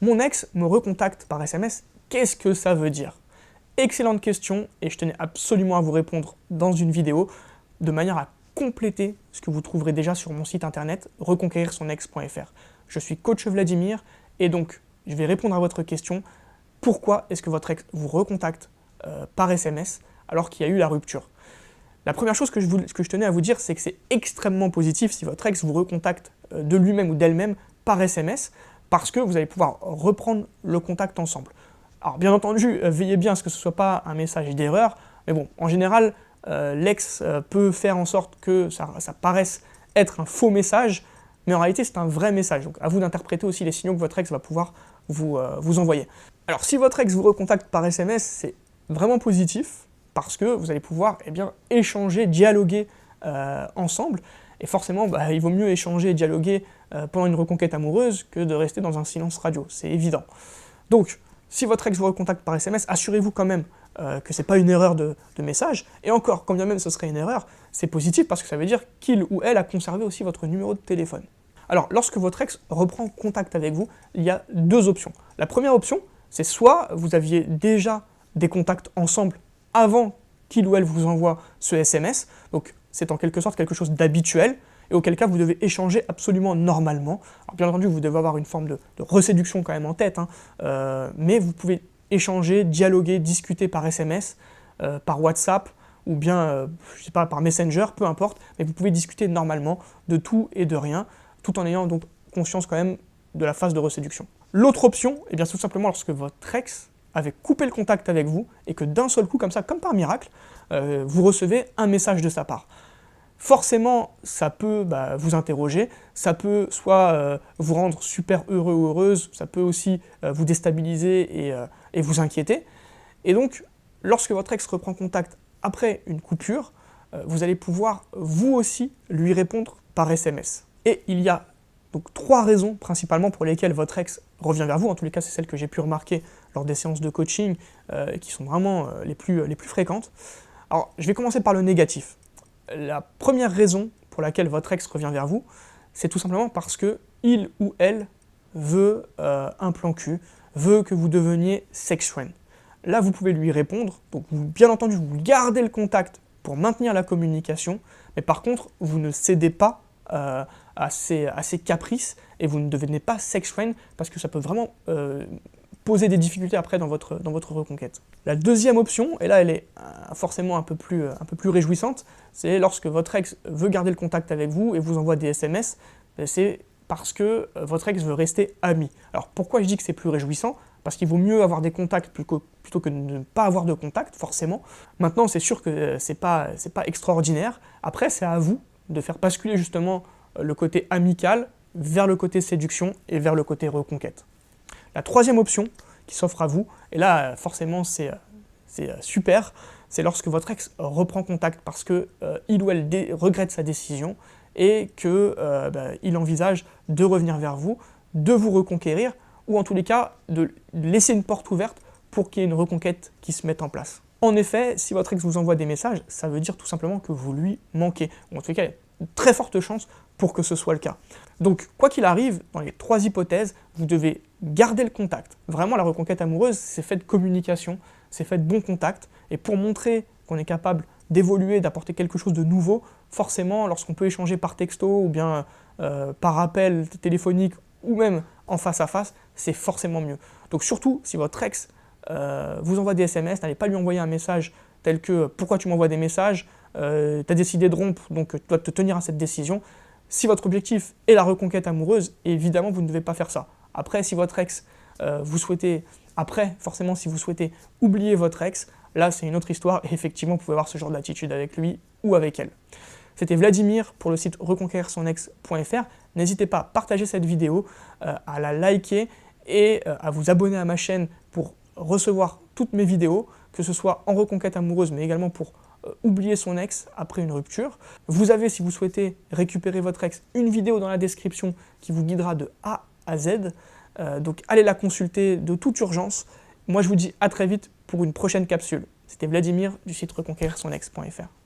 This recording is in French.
Mon ex me recontacte par SMS, qu'est-ce que ça veut dire? Excellente question et je tenais absolument à vous répondre dans une vidéo de manière à compléter ce que vous trouverez déjà sur mon site internet reconquérir-son-ex.fr. Je suis coach Vladimir et donc je vais répondre à votre question. Pourquoi est-ce que votre ex vous recontacte par SMS alors qu'il y a eu la rupture? La première chose que je tenais à vous dire, c'est que c'est extrêmement positif si votre ex vous recontacte de lui-même ou d'elle-même par SMS, parce que vous allez pouvoir reprendre le contact ensemble. Alors bien entendu, veillez bien à ce que ce ne soit pas un message d'erreur, mais bon, en général, l'ex peut faire en sorte que ça paraisse être un faux message, mais en réalité c'est un vrai message. Donc à vous d'interpréter aussi les signaux que votre ex va pouvoir vous envoyer. Alors si votre ex vous recontacte par SMS, c'est vraiment positif, parce que vous allez pouvoir échanger, dialoguer ensemble. Et forcément, il vaut mieux échanger et dialoguer pendant une reconquête amoureuse que de rester dans un silence radio, c'est évident. Donc, si votre ex vous recontacte par SMS, assurez-vous quand même que ce n'est pas une erreur de message. Et encore, quand bien même ce serait une erreur, c'est positif parce que ça veut dire qu'il ou elle a conservé aussi votre numéro de téléphone. Alors, lorsque votre ex reprend contact avec vous, il y a deux options. La première option, c'est soit vous aviez déjà des contacts ensemble avant qu'il ou elle vous envoie ce SMS, donc c'est en quelque sorte quelque chose d'habituel, et auquel cas vous devez échanger absolument normalement. Alors bien entendu, vous devez avoir une forme de reséduction quand même en tête, mais vous pouvez échanger, dialoguer, discuter par SMS, par WhatsApp, ou bien, je sais pas, par Messenger, peu importe, mais vous pouvez discuter normalement de tout et de rien, tout en ayant donc conscience quand même de la phase de reséduction. L'autre option, c'est tout simplement lorsque votre ex avait coupé le contact avec vous et que d'un seul coup, comme ça, comme par miracle, vous recevez un message de sa part. Forcément, ça peut vous interroger, ça peut soit vous rendre super heureux ou heureuse, ça peut aussi vous déstabiliser et vous inquiéter. Et donc, lorsque votre ex reprend contact après une coupure, vous allez pouvoir vous aussi lui répondre par SMS. Et il y a donc trois raisons principalement pour lesquelles votre ex revient vers vous, en tous les cas c'est celles que j'ai pu remarquer lors des séances de coaching qui sont vraiment les plus fréquentes. Alors je vais commencer par le négatif. La première raison pour laquelle votre ex revient vers vous, c'est tout simplement parce que il ou elle veut un plan cul, veut que vous deveniez sex friend. Là vous pouvez lui répondre, donc bien entendu vous gardez le contact pour maintenir la communication, mais par contre vous ne cédez pas à ses caprices et vous ne devenez pas sex friend parce que ça peut vraiment poser des difficultés après dans votre reconquête. La deuxième option, et là elle est forcément un peu plus réjouissante, c'est lorsque votre ex veut garder le contact avec vous et vous envoie des SMS, c'est parce que votre ex veut rester ami. Alors pourquoi je dis que c'est plus réjouissant? Parce qu'il vaut mieux avoir des contacts plutôt que de ne pas avoir de contact, forcément. Maintenant c'est sûr que c'est pas extraordinaire, après c'est à vous de faire basculer justement le côté amical vers le côté séduction et vers le côté reconquête. La troisième option qui s'offre à vous, et là forcément c'est super, c'est lorsque votre ex reprend contact parce qu'il ou elle regrette sa décision et qu'il envisage de revenir vers vous, de vous reconquérir, ou en tous les cas de laisser une porte ouverte pour qu'il y ait une reconquête qui se mette en place. En effet, si votre ex vous envoie des messages, ça veut dire tout simplement que vous lui manquez. Ou en tout cas, il y a une très forte chance pour que ce soit le cas. Donc, quoi qu'il arrive, dans les trois hypothèses, vous devez garder le contact. Vraiment, la reconquête amoureuse, c'est fait de communication, c'est fait de bon contact. Et pour montrer qu'on est capable d'évoluer, d'apporter quelque chose de nouveau, forcément, lorsqu'on peut échanger par texto ou bien par appel téléphonique ou même en face à face, c'est forcément mieux. Donc surtout, si votre ex vous envoie des SMS, n'allez pas lui envoyer un message tel que « Pourquoi tu m'envoies des messages ? Tu as décidé de rompre, donc tu dois te tenir à cette décision ». Si votre objectif est la reconquête amoureuse, évidemment, vous ne devez pas faire ça. Après, si votre ex, forcément, si vous souhaitez oublier votre ex, là, c'est une autre histoire, et effectivement, vous pouvez avoir ce genre d'attitude avec lui ou avec elle. C'était Vladimir pour le site reconquérir-son-ex.fr. N'hésitez pas à partager cette vidéo, à la liker et à vous abonner à ma chaîne pour recevoir toutes mes vidéos, que ce soit en reconquête amoureuse, mais également pour oublier son ex après une rupture. Vous avez, si vous souhaitez récupérer votre ex, une vidéo dans la description qui vous guidera de A à Z. Donc allez la consulter de toute urgence. Moi je vous dis à très vite pour une prochaine capsule. C'était Vladimir du site reconquérir-son-ex.fr.